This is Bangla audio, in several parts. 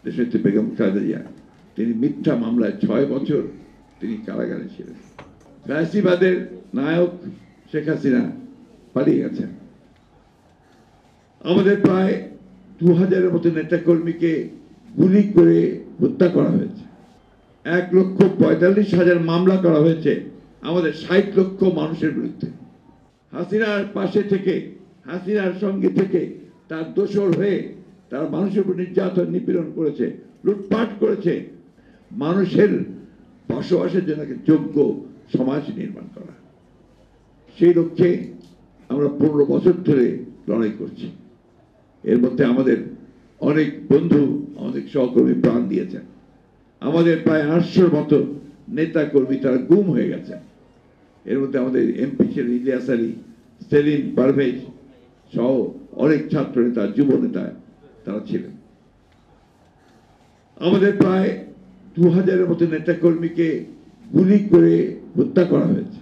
দেশনেত্রী বেগম খালেদা জিয়া, তিনি মিথ্যা মামলায় 6 বছর তিনি কারাগারে ছিলেন। ফ্যাসিবাদের নায়ক শেখ হাসিনা পালিয়ে গেছেন। আমাদের প্রায় 2000-এর মতো নেতাকর্মীকে গুলি করে হত্যা করা হয়েছে। 1,45,000 মামলা করা হয়েছে আমাদের 60 লক্ষ মানুষের বিরুদ্ধে। হাসিনার পাশে থেকে, হাসিনার সঙ্গে থেকে তার দোসর হয়ে তারা মানুষের উপর নির্যাতন নিপীড়ন করেছে, লুটপাট করেছে। মানুষের বসবাসের জন্য যোগ্য সমাজ নির্মাণ করা, সেই লক্ষ্যে আমরা 15 বছর ধরে লড়াই করছি। এর মধ্যে আমাদের অনেক বন্ধু, অনেক সহকর্মী প্রাণ দিয়েছেন। আমাদের প্রায় 800-র মতো নেতা কর্মী তারা গুম হয়ে গেছে। এর মধ্যে আমাদের এমপি ছিলেন ইলিয়াস আলী, সেলিম, পারভেজ সহ অনেক ছাত্র নেতা, যুব নেতা তারা ছিলেন। আমাদের প্রায় 2000-এর মতো নেতা কর্মীকে গুলি করে হত্যা করা হয়েছে।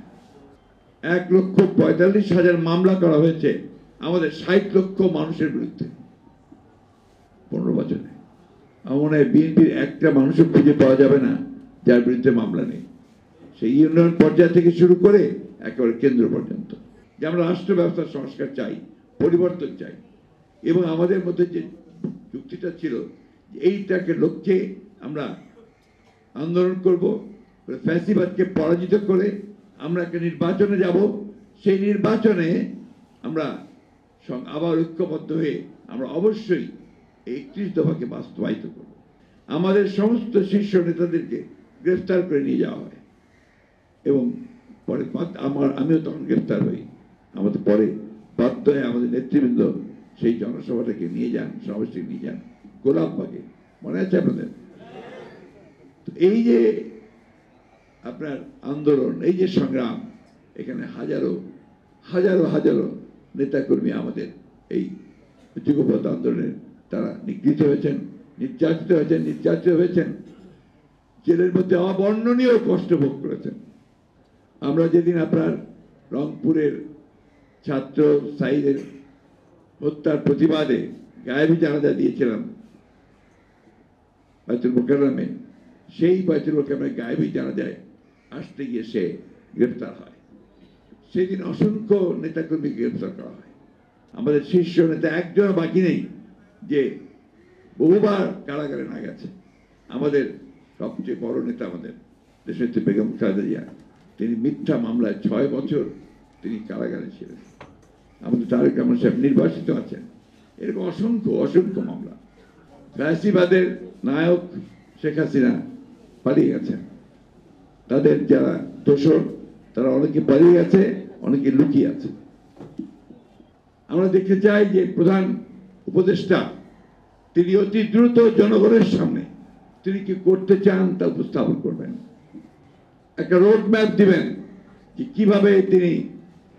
1,45,000 মামলা করা হয়েছে আমাদের 60 লক্ষ মানুষের বিরুদ্ধে 15 বছরে। আমার মনে হয় বিএনপির একটা মানুষও খুঁজে পাওয়া যাবে না যার বিরুদ্ধে মামলা নেই, সেই ইউনিয়ন পর্যায় থেকে শুরু করে একেবারে কেন্দ্র পর্যন্ত। যে আমরা রাষ্ট্র ব্যবস্থার সংস্কার চাই, পরিবর্তন চাই, এবং আমাদের মধ্যে যে যুক্তিটা ছিল এইটাকে লক্ষ্যে আমরা আন্দোলন করব, ফ্যাসিবাদকে পরাজিত করে আমরা একটা নির্বাচনে যাব। সেই নির্বাচনে আমরা আবার ঐক্যবদ্ধ হয়ে আমরা অবশ্যই 31 দফাকে বাস্তবায়িত করব। আমাদের সমস্ত শীর্ষ নেতাদেরকে গ্রেফতার করে নিয়ে যাওয়া হয় এবং পরে আমিও তখন গ্রেফতার হই। আমাদের পরে বাধ্য হয়ে আমাদের নেতৃবৃন্দ সেই জনসভাটাকে নিয়ে যান, সমাবেশকে নিয়ে যান গোলাপবাগে, মনে আছে আপনাদের? এই যে আপনার আন্দোলন, এই যে সংগ্রাম, এখানে হাজারো হাজারো হাজারো নেতাকর্মী আমাদের এই যুগপৎ আন্দোলনের তারা নিগৃহীত হয়েছেন, নির্যাতিত হয়েছেন, জেলের মধ্যে অবর্ণনীয় কষ্ট ভোগ করেছেন। আমরা যেদিন আপনার রংপুরের ছাত্র সাইদের হত্যার প্রতিবাদে গায়েবী জানাজা দিয়েছিলাম বাইতুল মোকাররমে, সেই বাইতুল মোকাররমে গায়েবী জানাজায় আসতে গিয়ে সে গ্রেফতার হয়। সেদিন অসংখ্য নেতাকর্মীকে গ্রেফতার করা হয়। আমাদের শীর্ষ নেতা একজন বাকি নেই যে বহুবার কারাগারে না গেছে। আমাদের সবচেয়ে বড় নেতা আমাদের দেশনেত্রী বেগম খালেদা জিয়া, তিনি মিথ্যা মামলায় 6 বছর তিনি কারাগারে ছিলেন। আমাদের তারেক রহমান সাহেব নির্বাসিত আছেন। এরকম অসংখ্য মামলা। ফ্যাসিবাদের নায়ক শেখ হাসিনা পালিয়ে গেছেন। তাদের যারা দোসর তারা অনেকে পালিয়ে গেছে, অনেকে লুকিয়ে আছে। আমরা দেখতে চাই যে প্রধান উপদেষ্টা তিনি অতি দ্রুত জনগণের সামনে তিনি কি করতে চান তা উপস্থাপন করবেন, একটা রোড ম্যাপ দিবেন যে কিভাবে তিনি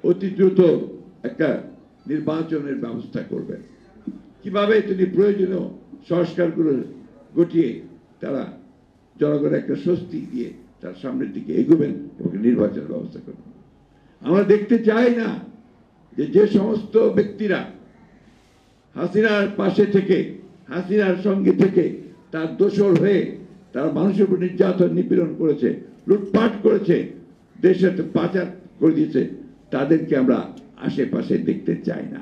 অতি দ্রুত একটা নির্বাচনের ব্যবস্থা করবেন, কিভাবে তিনি প্রয়োজনীয় সংস্কারগুলো ঘটিয়ে তারা জনগণের একটা স্বস্তি দিয়ে তার সামনের দিকে এগোবেন এবং নির্বাচনের ব্যবস্থা করবেন। আমরা দেখতে চাই না যে সমস্ত ব্যক্তিরা হাসিনার পাশে থেকে, হাসিনার সঙ্গে থেকে তার দোসর হয়ে তারা মানুষের উপর নির্যাতন নিপীড়ন করেছে, লুটপাট করেছে, দেশের পাচার করে দিয়েছে, তাদেরকে আমরা আশেপাশে দেখতে চাই না।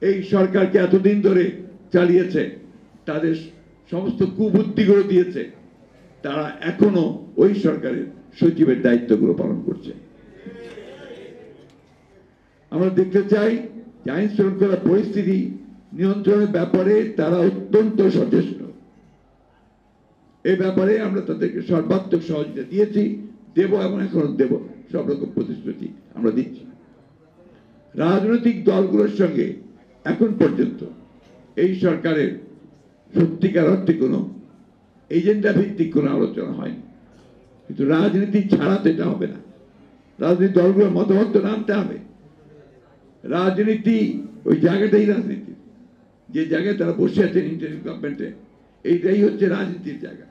এই সরকারকে এতদিন ধরে চালিয়েছে, তাদের সমস্ত কুবুদ্ধিগুলো দিয়েছে, তারা এখনো ওই সরকারের সচিবের দায়িত্বগুলো পালন করছে। আমরা দেখতে চাই যে আইন শৃঙ্খলা পরিস্থিতি নিয়ন্ত্রণের ব্যাপারে তারা অত্যন্ত সচেষ্ট। এই ব্যাপারে আমরা তাদেরকে সর্বাত্মক সহযোগিতা দিয়েছি, দেব এবং এখনো দেব। সব রকম প্রতিশ্রুতি আমরা দিচ্ছি। রাজনৈতিক দলগুলোর সঙ্গে এখন পর্যন্ত এই সরকারের সত্যিকার অর্থে কোনো এজেন্ডা ভিত্তিক কোনো আলোচনা হয়নি, কিন্তু রাজনীতি ছাড়া তো এটা হবে না। রাজনৈতিক দলগুলোর মতামত তো নামতে হবে। রাজনীতি ওই জায়গাটাই রাজনীতি, যে জায়গায় তারা বসে আছেন ইন্টারিম গভর্নমেন্টে, এইটাই হচ্ছে রাজনীতির জায়গা।